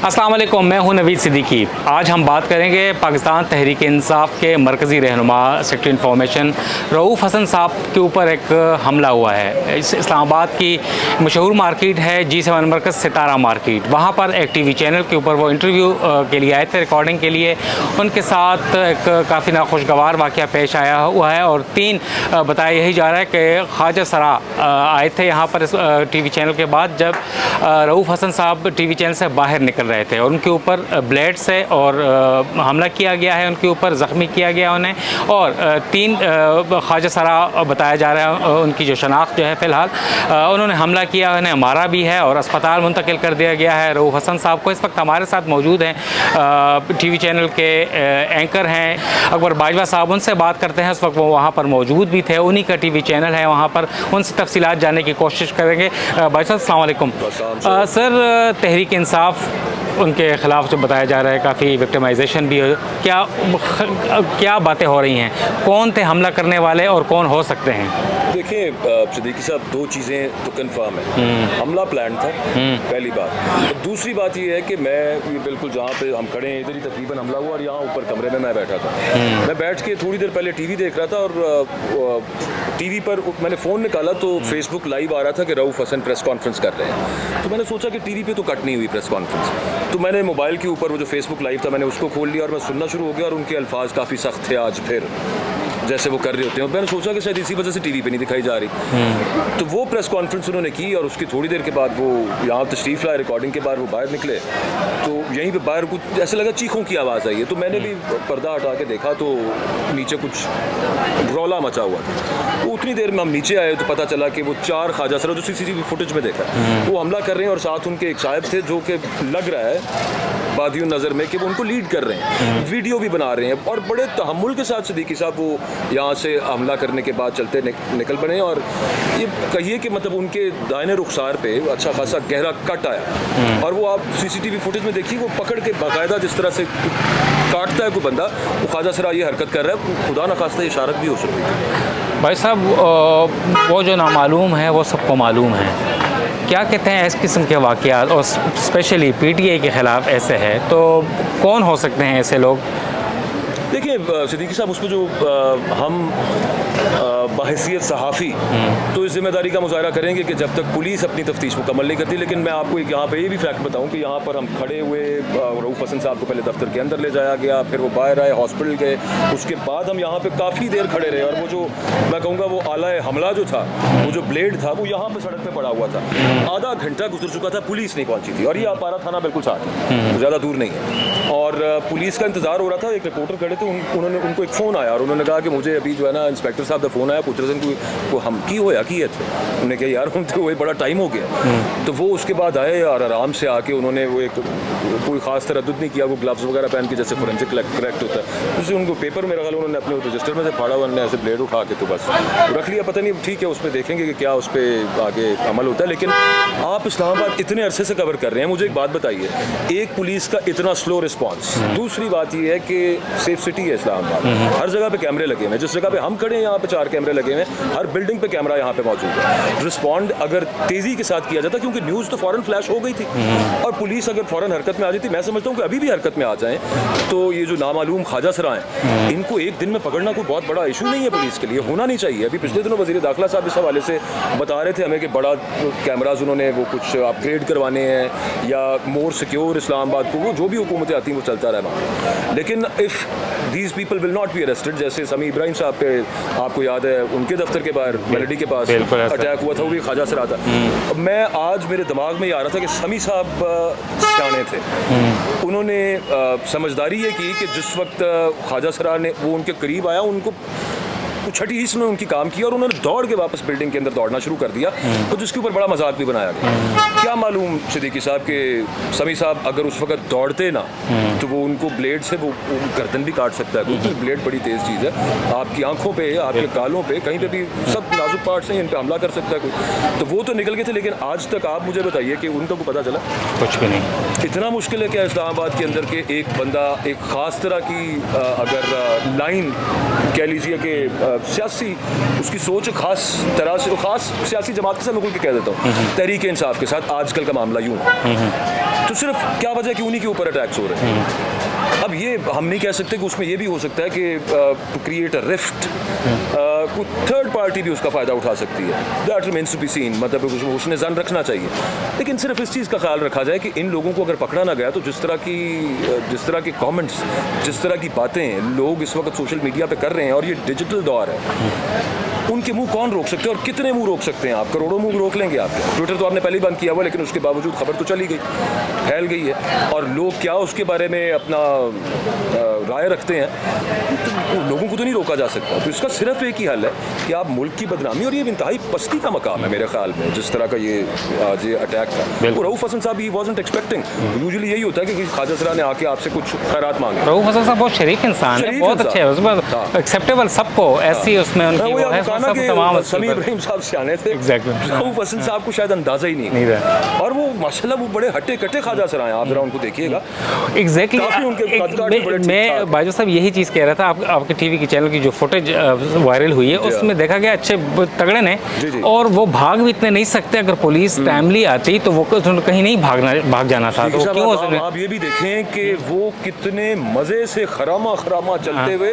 अस्सलाम वालेकुम, मैं हूं नवीद सिद्दीकी। आज हम बात करेंगे पाकिस्तान तहरीक इंसाफ के मरकज़ी रहनुमा सेक्रेटरी इंफॉर्मेशन रऊफ़ हसन साहब के ऊपर एक हमला हुआ है। इस्लामाबाद की मशहूर मार्केट है G7 मरकज़ सितारा मार्केट, वहाँ पर एक टीवी चैनल के ऊपर वो इंटरव्यू के लिए आए थे, रिकॉर्डिंग के लिए। उनके साथ एक काफ़ी नाखुशगवार वाक़या पेश आया हुआ है और तीन बताया यही जा रहा है कि ख्वाजा सरा आए थे यहाँ पर इस टीवी चैनल के बाद, जब रऊफ़ हसन साहब टीवी चैनल से बाहर निकल रहे थे और उनके ऊपर ब्लेड से और हमला किया गया है, उनके ऊपर ज़ख्मी किया गया उन्हें। और तीन ख्वाजा सरा बताया जा रहा है, उनकी जो शनाख्त जो है फ़िलहाल, उन्होंने हमला किया, उन्हें मारा भी है और अस्पताल मुंतकिल कर दिया गया है। रऊफ़ हसन साहब को इस वक्त हमारे साथ मौजूद हैं, टीवी चैनल के एंकर हैं अकबर बाजवा साहब, उनसे बात करते हैं। इस वक्त वो वहाँ पर मौजूद भी थे, उन्हीं का टीवी चैनल है वहाँ पर, उनसे तफसीलात जानने की कोशिश करेंगे। बाजवा साहब अस्सलाम वालेकुम। सर, तहरीक इंसाफ उनके ख़िलाफ़ जो बताया जा रहा है काफ़ी विक्टिमाइजेशन भी, क्या बातें हो रही हैं, कौन थे हमला करने वाले और कौन हो सकते हैं? देखिए सिद्दीकी साहब, दो चीज़ें तो कंफर्म है। हमला प्लान था, पहली बात। दूसरी बात ये है कि मैं ये बिल्कुल जहाँ पे हम खड़े हैं इधर ही तकरीबन हमला हुआ और यहाँ ऊपर कमरे में मैं बैठा था। मैं बैठ के थोड़ी देर पहले टीवी देख रहा था और टीवी पर मैंने फ़ोन निकाला तो फेसबुक लाइव आ रहा था कि रऊफ़ हसन प्रेस कॉन्फ्रेंस कर रहे हैं। तो मैंने सोचा कि टीवी पे तो कट नहीं हुई प्रेस कॉन्फ्रेंस, तो मैंने मोबाइल के ऊपर वो जो फेसबुक लाइव था मैंने उसको खोल लिया और मैं सुनना शुरू हो गया। और उनके अल्फाज काफ़ी सख्त थे आज फिर, जैसे वो कर रहे होते हैं। मैंने सोचा कि शायद इसी वजह से टीवी पे नहीं दिखाई जा रही। तो वो प्रेस कॉन्फ्रेंस उन्होंने की और उसकी थोड़ी देर के बाद वो यहाँ तशरीफ़ लाए, रिकॉर्डिंग के बाद वो बाहर निकले। तो यहीं पे बाहर कुछ ऐसे लगा चीखों की आवाज़ आई है, तो मैंने भी पर्दा हटा के देखा तो नीचे कुछ रौला मचा हुआ था। तो उतनी देर में हम नीचे आए तो पता चला कि वो चार ख्वाजा सरा, जो CCTV फुटेज में देखा, वो हमला कर रहे हैं और साथ उनके एक साहब थे जो कि लग रहा है बादियों नज़र में कि वो उनको लीड कर रहे हैं, वीडियो भी बना रहे हैं। और बड़े तहम्मुल के साथ सिद्दीकी साहब वो यहाँ से हमला करने के बाद चलते निकल बने। और ये कहिए कि मतलब उनके दाहिने रुखसार पे अच्छा खासा गहरा कट आया और वो आप CCTV फुटेज में देखिए, वो पकड़ के बाकायदा जिस तरह से काटता है कोई बंदा, वो ख्वाजा सरा ये हरकत कर रहा है। खुदा न खास्ता इशारत भी हो सकती है। भाई साहब, वो जो नामालूम है वो सबको मालूम है, क्या कहते हैं इस किस्म के वाक़यात और स्पेशली PTI के ख़िलाफ़ ऐसे है तो कौन हो सकते हैं ऐसे लोग? देखिए सिद्दीकी साहब, उसको जो हम बहैसियत सहाफ़ी तो इस जिम्मेदारी का मुजाहरा करेंगे कि जब तक पुलिस अपनी तफ्तीश मुकम्मल नहीं करती। लेकिन मैं आपको एक यहाँ पे ये भी फैक्ट बताऊँ कि यहाँ पर हम खड़े हुए, रऊफ़ हसन साहब को पहले दफ्तर के अंदर ले जाया गया, फिर वो बाहर आए, हॉस्पिटल गए, उसके बाद हम यहाँ पे काफ़ी देर खड़े रहे। और वो जो मैं कहूँगा वो आला हमला जो था, वो जो ब्लेड था, वो यहाँ पर सड़क पर पड़ा हुआ था। आधा घंटा गुजर चुका था, पुलिस नहीं पहुँची थी और ये आपारा थाना बिल्कुल साथ है, ज़्यादा दूर नहीं है। और पुलिस का इंतज़ार हो रहा था। एक रिपोर्टर खड़े थे, उनको एक फ़ोन आया और उन्होंने कहा कि मुझे अभी जो है ना इंस्पेक्टर साहब का फ़ोन आया, पूछ रहे थे को हम की होया की है थे। उन्होंने कहा यार हम तो वही बड़ा टाइम हो गया। तो वो उसके बाद आए और आराम से आके उन्होंने वो एक कोई ख़ास तरद्दुद नहीं किया, वो ग्लव्स वगैरह पहन के जैसे फोरेंसिक करेक्ट होता है, जैसे उनको पेपर में रखा, उन्होंने अपने रजिस्टर में से फाड़ा, उन्होंने ऐसे ब्लेड उठा के तो बस रख लिया। पता नहीं, ठीक है, उस पर देखेंगे कि क्या उस पर आगे अमल होता है। लेकिन आप इस्लामाबाद इतने अरसे से कवर कर रहे हैं, मुझे एक बात बताइए, एक पुलिस का इतना स्लो रिस्पॉन्स। दूसरी बात यह है कि सेफ सिटी है इस्लामाबाद, हर जगह पे कैमरे लगे हुए हैं। जिस जगह पे हम खड़े हैं यहाँ पे 4 कैमरे लगे हुए हैं, हर बिल्डिंग पे कैमरा यहाँ पे मौजूद है। रिस्पॉन्ड अगर तेजी के साथ किया जाता, क्योंकि न्यूज़ तो फौरन फ्लैश हो गई थी और पुलिस अगर फौरन हरकत में आ जाती, मैं समझता हूँ कि अभी भी हरकत में आ जाएं, तो ये जो नामालूम ख्वाजा सरा हैं, इनको एक दिन में पकड़ना कोई बहुत बड़ा इशू नहीं है, पुलिस के लिए होना नहीं चाहिए। अभी पिछले दिनों वज़ीर दाखिला साहब इस हवाले से बता रहे थे हमें कि बड़ा कैमराज उन्होंने वो कुछ अपग्रेड करवाने हैं या मोर सिक्योर इस्लामाबाद को, वो जो भी हुकूमतें आती हैं वो चलता रहा। लेकिन if these people will not be arrested, जैसे समी इब्राहिम साहब पे आपको याद है, उनके दफ्तर के बाहर मेलोडी के पास अटैक हुआ था, वो भी ख्वाजा सरा था। मैं आज मेरे दिमाग में ये आ रहा था कि समी साहब सियाने थे, उन्होंने समझदारी ये की कि जिस वक्त ख्वाजा सरा ने वो उनके करीब आया, उनको छठी हिस्स में उनकी काम किया और उन्होंने दौड़ के वापस बिल्डिंग के अंदर दौड़ना शुरू कर दिया, तो जिसके ऊपर बड़ा मजाक भी बनाया गया। क्या मालूम सिद्दीकी साहब के समी साहब अगर उस वक्त दौड़ते ना तो वो उनको ब्लेड से वो गर्दन भी काट सकता है, क्योंकि ब्लेड बड़ी तेज़ चीज़ है। आपकी आंखों पे, आपके गालों पे, कहीं पे भी सब नाजुक पार्ट्स हैं, इन पर हमला कर सकता है कोई। तो वो तो निकल गए थे, लेकिन आज तक आप मुझे बताइए कि उनको पता चला कुछ भी नहीं। इतना मुश्किल है क्या इस्लामाबाद के अंदर के एक बंदा एक ख़ास तरह की अगर लाइन कह लीजिए कि सियासी उसकी सोच खास तरह से, खास सियासी जमात के साथ मैं खुल के कह देता हूँ, तहरीक इंसाफ के साथ आजकल का मामला यूँ तो सिर्फ क्या वजह कि उन्हीं के ऊपर अटैक्स हो रहे हैं। अब ये हम नहीं कह सकते कि उसमें ये भी हो सकता है कि टू क्रिएट अ रिफ्ट कोई थर्ड पार्टी भी उसका फ़ायदा उठा सकती है, that remains to be seen, मतलब उसने ज़न रखना चाहिए। लेकिन सिर्फ इस चीज़ का ख्याल रखा जाए कि इन लोगों को अगर पकड़ा ना गया तो जिस तरह के कमेंट्स, जिस तरह की बातें लोग इस वक्त सोशल मीडिया पे कर रहे हैं, और ये डिजिटल दौर है, उनके मुंह कौन रोक सकते हैं और कितने मुंह रोक सकते हैं आप? करोड़ों मुंह रोक लेंगे आपके। ट्विटर तो आपने पहले ही बंद किया हुआ, लेकिन उसके बावजूद खबर तो चली गई, फैल गई है, और लोग क्या उसके बारे में अपना राय रखते हैं, तो लोगों को तो नहीं रोका जा सकता। तो इसका सिर्फ एक ही हल है कि आप मुल्क की बदनामी, और ये इंतहाई पस्ती का मकाम है मेरे ख्याल में, जिस तरह का ये आज ये अटैक था। वो रऊफ हसन साहब ही वाज़न्ट एक्सपेक्टिंग, यूजुअली यही होता है कि ख्वाजा सरा ने आके आपसे कुछ खैरात मांगे। रऊफ हसन साहब बहुत शरीफ इंसान है, बहुत अच्छे हैं, उसमें एक्सेप्टेबल सबको, ऐसी उसमें उनकी वो है, सब तमाम। समीर इब्राहिम साहब सियाने थे, रऊफ हसन साहब को शायद अंदाजा ही नहीं है, और वो माशाल्लाह वो बड़े हट्टे कट्टे ख्वाजा सरा हैं, आप जरा उनको देखिएगा। एग्जैक्टली, मैं बाजू साहब यही चीज़ कह रहा था, आपके टीवी की चैनल की जो फुटेज वायरल हुई है उसमें देखा गया अच्छे तगड़े ने, और वो भाग भी इतने नहीं सकते, अगर पुलिस टाइमली आती तो वो कहीं नहीं भाग जाना था। तो क्यों आप ये भी देखें कि वो कितने मजे से खरामा चलते हुए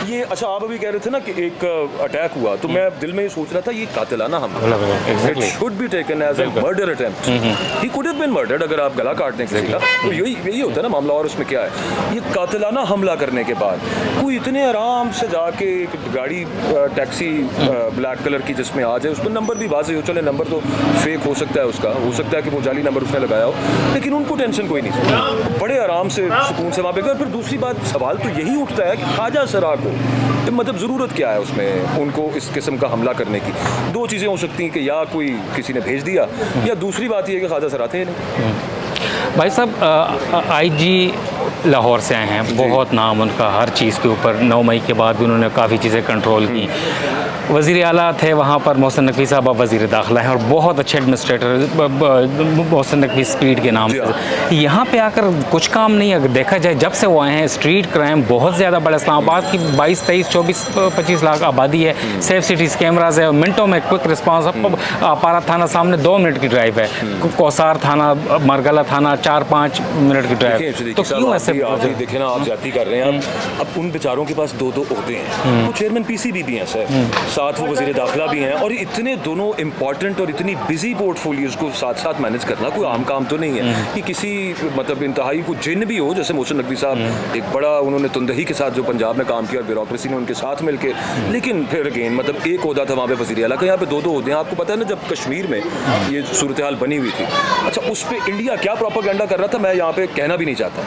ये, अच्छा आप अभी कह रहे थे ना कि एक अटैक हुआ, तो मैं दिल में ये सोच रहा था ये कातिलाना हमला, it should be taken as a murder attempt, he could have been murdered, अगर आप गला काटने के लिए, तो यही होता है ना मामला। और उसमें क्या है, ये कातिलाना हमला करने के बाद कोई इतने आराम से जाके एक गाड़ी टैक्सी ब्लैक कलर की जिसमें आ जाए, उस पर नंबर भी वाज़ेह हो, चले नंबर तो फेक हो सकता है उसका, हो सकता है कि वो जाली नंबर उसने लगाया हो, लेकिन उनको टेंशन कोई नहीं, बड़े आराम से सुकून से वहाँ पे गए। फिर दूसरी बात, सवाल तो यही उठता है कि ख्वाजा सरा को मतलब ज़रूरत क्या है उसमें उनको इस किस्म का हमला करने की? दो चीज़ें हो सकती हैं कि या कोई किसी ने भेज दिया, या दूसरी बात ये है कि ख्वाजा सरा थे नहीं। भाई साहब, आईजी लाहौर से आए हैं, बहुत नाम उनका हर चीज़ के ऊपर, 9 मई के बाद भी उन्होंने काफ़ी चीज़ें कंट्रोल की। वज़ीर आला थे वहाँ पर मोहसिन नकवी साहब, अब वज़ीर दाखिला हैं, और बहुत अच्छे एडमिनिस्ट्रेटर मोहसिन नकवी स्पीड के नाम से। यहाँ पे आकर कुछ काम नहीं, अगर देखा जाए जब से वो आए हैं, स्ट्रीट क्राइम बहुत ज़्यादा बढ़ा। इस्लामाबाद की 22, 23, 24, 25 लाख आबादी है, सेफ सिटीज़ कैमराज है, मिनटों में क्विक रिस्पांस। पारा थाना सामने 2 मिनट की ड्राइव है, कौसार थाना, मरगला थाना 4-5 मिनट की ड्राइव। तो क्यों ऐसे देखे ना, आप जाती कर रहे हैं, अब उन बेचारों के पास 2 ओहदे हैं, वो चेयरमैन पीसीबी भी हैं सर, साथ वो वज़ीर दाखिला भी हैं, और इतने दोनों इंपॉर्टेंट और इतनी बिजी पोर्टफोलियोज को साथ साथ मैनेज करना कोई आम काम तो नहीं है कि किसी मतलब इंतहाई को जिन भी हो, जैसे मोहसिन नकवी साहब एक बड़ा उन्होंने तुंदही के साथ जो पंजाब में काम किया, ब्यूरोक्रेसी ने उनके साथ मिलके, लेकिन फिर अगेन मतलब एक ओहदा था वहाँ पे वज़ीर आला का, यहाँ पे 2 ओहदे हैं। आपको पता है ना, जब कश्मीर में ये सूरत हाल बनी हुई थी, अच्छा उस पर इंडिया क्या प्रोपेगेंडा कर रहा था, मैं यहाँ पे कहना भी नहीं चाहता,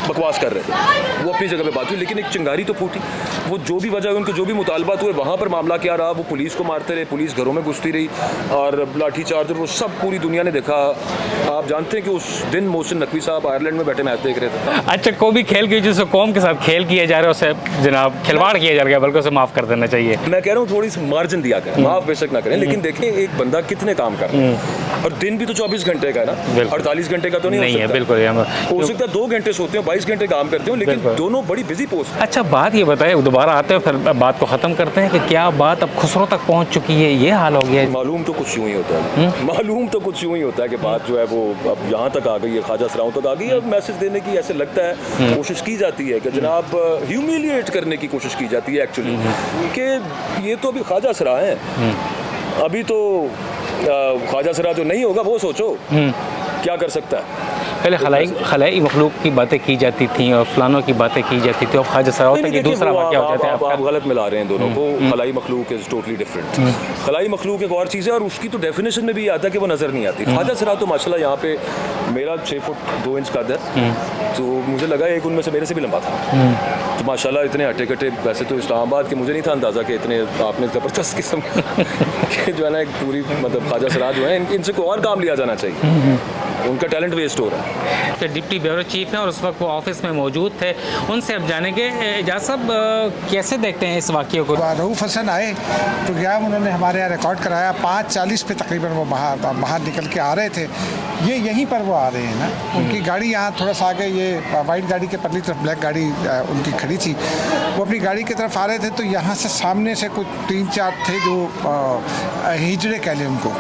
बकवास कर रहे थे, वो अपनी जगह पे बात हुई, लेकिन एक चिंगारी तो फूटी। वो जो भी वजह उनके जो भी मुतालबात हुए, वहाँ पर मामला क्या रहा, वो पुलिस को मारते रहे, पुलिस घरों में घुसती रही, और लाठी चार्ज, वो सब पूरी दुनिया ने देखा। आप जानते हैं कि उस दिन मोहसिन नकवी साहब आयरलैंड में बैठे मैच देख रहे थे। अच्छा, कोई भी खेल की जिससे कौम के साथ खेल किया जा रहा है, उसे जनाब खिलवाड़ किया जा रहा है, बल्कि उसे माफ़ कर देना चाहिए। मैं कह रहा हूँ थोड़ी सी मार्जिन दिया करें, माफ़ बेशक ना करें, लेकिन देखें एक बंदा कितने काम कर रहा है, और दिन भी तो 24 घंटे का है ना, 48 घंटे का तो नहीं है। बिल्कुल हो सकता है 2 घंटे सोते हो, 22 घंटे काम करते हो, लेकिन दोनों बड़ी बिजी पोस्ट। अच्छा, बात ये बताए, दोबारा आते हैं फिर बात को ख़त्म करते हैं कि क्या बात अब खुसरो तक पहुंच चुकी है, ये हाल हो गया है? मालूम तो कुछ यूँ ही होता है, मालूम तो कुछ यूँ ही होता है कि बात जो है वो अब यहाँ तक आ गई है, ख्वाजा सराओं तक आ गई है। अब मैसेज देने की ऐसे लगता है कोशिश की जाती है कि जनाब ह्यूमिलिएट करने की कोशिश की जाती है एक्चुअली, कि ये तो अभी ख्वाजा सरा है, अभी तो ख्वाजा सरा जो नहीं होगा वो सोचो क्या कर सकता है। पहले खलाई मखलूक की बातें की जाती थी और फलानों की बातें की जाती थी, और ख्वाजा सराओं तक ये दूसरा वाक़या हो जाता है। आप गलत मिला रहे हैं दोनों को। खलाई मखलूक इज़ टोटली डिफरेंट। खलाई मखलूक एक और चीज़ है, और उसकी तो डेफिनेशन में भी आता है कि वो नज़र नहीं आती। ख्वाजा सरा तो माशाल्लाह यहाँ पे मेरा 6 फुट 2 इंच कद है, तो मुझे लगा एक उनमें से मेरे से भी लंबा था, तो माशाल्लाह इतने हट्टे कट्टे। वैसे तो इस्लामाबाद के मुझे नहीं था अंदाज़ा कि इतने आपने ज़बरदस्त किस्म के जो है ना एक पूरी मतलब ख्वाजा सरा जो है, इनसे कोई और काम लिया जाना चाहिए। उनका टैलेंट वेस्ट हो रहा है। तो डिप्टी ब्यूरो चीफ हैं और उस वक्त वो ऑफिस में मौजूद थे, उनसे अब जानेंगे एजाज साहब कैसे देखते हैं इस वाक़े को। रऊफ़ हसन आए तो क्या उन्होंने हमारे यहाँ रिकॉर्ड कराया 5:40 पे तकरीबन वो बाहर निकल के आ रहे थे। ये यहीं पर वो आ रहे हैं ना, उनकी गाड़ी यहाँ थोड़ा सा आगे, ये वाइट गाड़ी के परली तरफ ब्लैक गाड़ी उनकी खड़ी थी, वो अपनी गाड़ी की तरफ आ रहे थे। तो यहाँ से सामने से कुछ 3-4 थे जो हिजड़े कह लें उनको,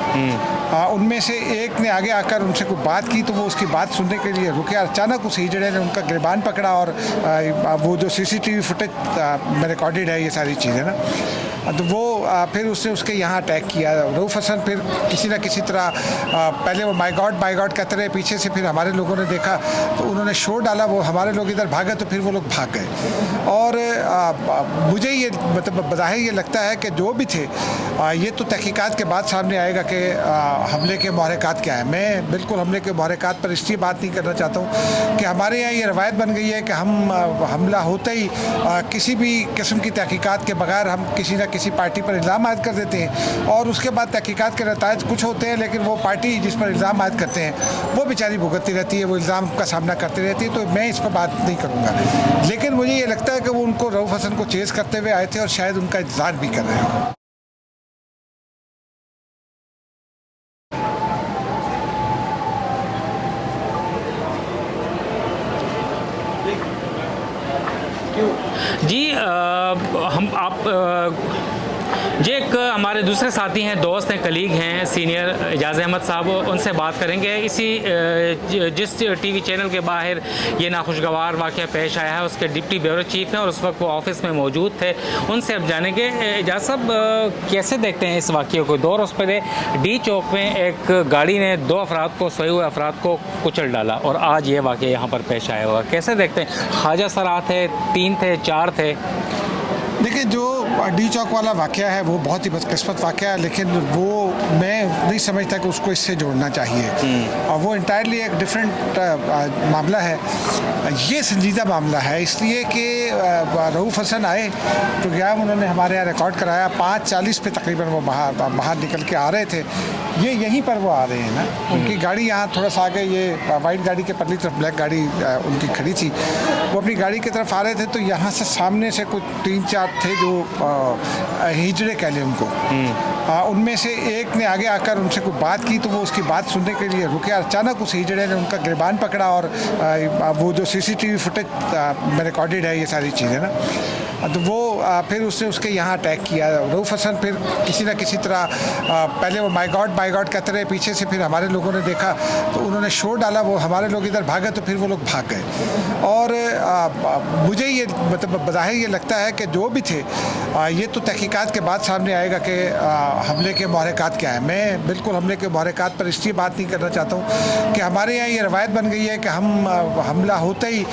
उनमें से एक ने आगे आकर उनसे कुछ बात की, तो वो उसकी बात सुनने के लिए रुके। अचानक उस हिजड़े ने उनका गिरबान पकड़ा और वो जो CCTV फुटेज में रिकॉर्डेड है ये सारी चीज़ें ना, तो वो फिर उसने उसके यहाँ अटैक किया। रऊफ़ हसन फिर किसी न किसी तरह पहले वो माय गॉड कहते रहे, पीछे से फिर हमारे लोगों ने देखा तो उन्होंने शोर डाला, वो हमारे लोग इधर भागे तो फिर वो लोग भाग गए। और मुझे ये मतलब बज़ाहिर ये लगता है कि जो भी थे ये तो तहकीकात के बाद सामने आएगा कि हमले के महरक़ात क्या है। मैं बिल्कुल हमले के महरक़ात पर इसलिए बात नहीं करना चाहता हूँ कि हमारे यहाँ ये रवायत बन गई है कि हम हमला होते ही किसी भी किस्म की तहकीकात के बगैर हम किसी न किसी पार्टी पर इल्ज़ाम आयद कर देते हैं और उसके बाद तहकीकात के नताइज कुछ होते हैं, लेकिन वो पार्टी जिस पर इल्ज़ाम आयद करते हैं वो बेचारी भुगतती रहती है, वो इल्ज़ाम का सामना करती रहती है। तो मैं इस पर बात नहीं करूँगा, लेकिन मुझे ये लगता है कि वो उनको रऊफ़ हसन को चेज़ करते हुए आए थे और शायद उनका इंतज़ार भी कर रहे हों। जी जी एक हमारे दूसरे साथी हैं, दोस्त हैं, कलीग हैं, सीनियर एजाज अहमद साहब, उनसे बात करेंगे। इसी जिस TV चैनल के बाहर ये नाखुशगवार वाक़या पेश आया है उसके डिप्टी ब्यूरो चीफ हैं और उस वक्त वो ऑफिस में मौजूद थे, उनसे अब जानेंगे एजाज साहब कैसे देखते हैं इस वाक़े को। 2 रोज़ पहले D चौक में एक गाड़ी ने 2 अफराद को, सोए हुए अफराद को कुचल डाला और आज ये वाक़या यहाँ पर पेश आया हुआ, कैसे देखते हैं? ख्वाजा सरा थे, 3 थे, 4 थे। देखिए, जो D चौक वाला वाक़या है वो बहुत ही बदकिस्मत वाक़या है, लेकिन वो मैं नहीं समझता कि उसको इससे जोड़ना चाहिए। और वो इंटायरली एक डिफरेंट मामला है। ये संजीदा मामला है इसलिए कि रऊफ़ हसन आए तो क्या उन्होंने हमारे यहाँ रिकॉर्ड कराया 5:40 पे तकरीबन वो बाहर निकल के आ रहे थे। ये यहीं पर वो आ रहे हैं ना, उनकी गाड़ी यहाँ थोड़ा सा आगे, ये वाइट गाड़ी के परली तरफ ब्लैक गाड़ी उनकी खड़ी थी, वो अपनी गाड़ी की तरफ आ रहे थे। तो यहाँ से सामने से कुछ 3-4 थे जो हिजड़े कह लें उनको, उनमें से एक ने आगे आकर उनसे कुछ बात की, तो वो उसकी बात सुनने के लिए रुके। अचानक उस हिजड़े ने उनका गिरबान पकड़ा और वो जो CCTV फुटेज में रिकॉर्डेड है ये सारी चीज़ें ना, तो वो फिर उसने उसके यहाँ अटैक किया। रऊफ़ हसन फिर किसी न किसी तरह पहले वो माय गॉड कहते रहे, पीछे से फिर हमारे लोगों ने देखा तो उन्होंने शोर डाला, वो हमारे लोग इधर भागे तो फिर वो लोग भाग गए। और मुझे ये मतलब बज़ाहिर ये लगता है कि जो भी थे ये तो तहकीकात के बाद सामने आएगा कि हमले के महरक़ात क्या है। मैं बिल्कुल हमले के महरक़ात पर इसलिए बात नहीं करना चाहता हूँ कि हमारे यहाँ ये रवायत बन गई है कि हम हमला होते ही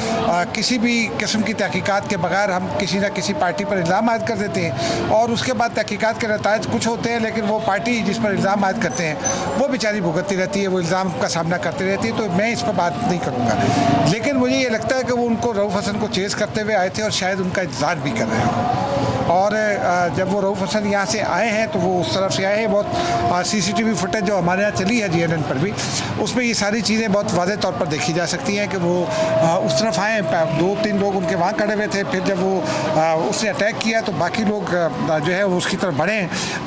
किसी भी किस्म की तहकीकात के बगैर हम किसी न किसी पार्टी पर इल्ज़ाम आयद कर देते हैं और उसके बाद तहकीकात के नताइज कुछ होते हैं, लेकिन वो पार्टी जिस पर इल्ज़ाम आयद करते हैं वो बेचारी भुगतती रहती है, वो इल्ज़ाम का सामना करती रहती है। तो मैं इस पर बात नहीं करूँगा, लेकिन मुझे ये लगता है कि वो उनको रऊफ़ हसन को चेज़ करते हुए आए थे और शायद उनका इंतज़ार भी कर रहे हों। और जब वो रऊफ़ हसन यहाँ से आए हैं तो वो उस तरफ से आए हैं। बहुत CCTV फुटेज जो हमारे यहाँ चली है GNN पर भी, उसमें ये सारी चीज़ें बहुत वाज़ेह तौर पर देखी जा सकती हैं कि वो उस तरफ आए, 2-3 लोग उनके वहाँ खड़े हुए थे। फिर जब वो उसने अटैक किया तो बाकी लोग जो है वो उसकी तरफ बढ़े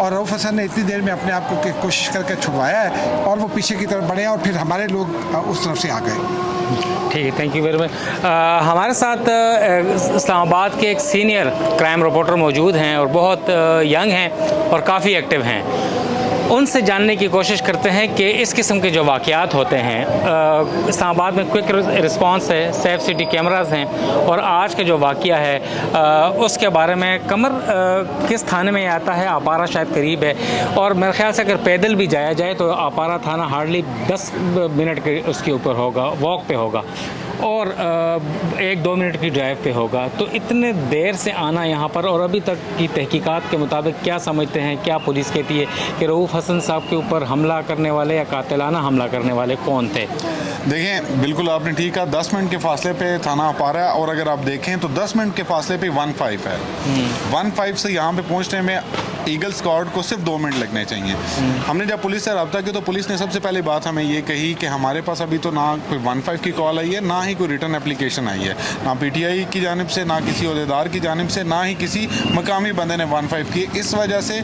और रऊफ़ हसन ने इतनी देर में अपने आप को कोशिश करके छुड़वाया है और वो पीछे की तरफ बढ़े और फिर हमारे लोग उस तरफ से आ गए। ठीक है, थैंक यू वेरी मच। हमारे साथ इस्लामाबाद के एक सीनियर क्राइम रिपोर्टर मौजूद हैं और बहुत यंग हैं और काफ़ी एक्टिव हैं। उनसे जानने की कोशिश करते हैं कि इस किस्म के जो वाक़यात होते हैं, इस्लामाबाद में क्विक रिस्पांस है, सेफ सिटी कैमरास हैं और आज का जो वाक़या है उसके बारे में कमर किस थाने में आता है, आपारा शायद करीब है और मेरे ख्याल से अगर पैदल भी जाया जाए तो आपारा थाना हार्डली 10 मिनट के उसके ऊपर होगा, वॉक पे होगा और 1-2 मिनट की ड्राइव पे होगा। तो इतने देर से आना यहाँ पर और अभी तक की तहकीकात के मुताबिक क्या समझते हैं, क्या पुलिस कहती है कि रऊफ़ हसन साहब के ऊपर हमला करने वाले या कातिलाना हमला करने वाले कौन थे? देखें, बिल्कुल आपने ठीक कहा, 10 मिनट के फासले पे थाना अपारा है, और अगर आप देखें तो 10 मिनट के फासले पे 15 है। 15 से यहाँ पे पहुँचने में ईगल स्क्वाड को सिर्फ 2 मिनट लगने चाहिए। हमने जब पुलिस से रब्ता किया तो पुलिस ने सबसे पहली बात हमें ये कही कि हमारे पास अभी तो ना कोई 15 की कॉल आई है, ना ही कोई रिटर्न एप्लीकेशन आई है, ना PTI की जानिब से, ना किसी ओहदेदार की जानिब से, ना ही किसी मकामी बंदे ने 15 की। इस वजह से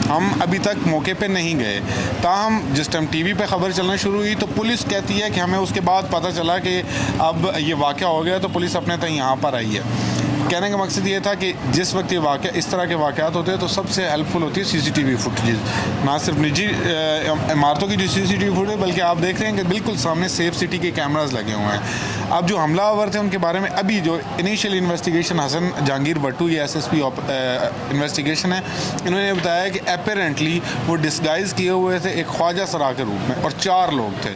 हम अभी तक मौके पे नहीं गए। ताहम जिस टाइम TV पे खबर चलना शुरू हुई तो पुलिस कहती है कि हमें उसके बाद पता चला कि अब ये वाक़या हो गया, तो पुलिस अपने तक यहाँ पर आई है। कहने का मकसद ये था कि जिस वक्त ये वाक़या, इस तरह के वाक़यात होते हैं तो सबसे हेल्पफुल होती है CCTV फुटेज, ना सिर्फ निजी इमारतों की जो CCTV फुटेज, बल्कि आप देख रहे हैं कि बिल्कुल सामने सेफ सिटी के कैमरास लगे हुए हैं। अब जो हमलावर थे उनके बारे में अभी जो इनिशियल इन्वेस्टिगेशन हसन जहांगीर भट्टू, ये SSP इन्वेस्टिगेशन है, इन्होंने बताया कि अपेरेंटली वो डिस्गाइज किए हुए थे एक ख्वाजा सरा के रूप में, और 4 लोग थे।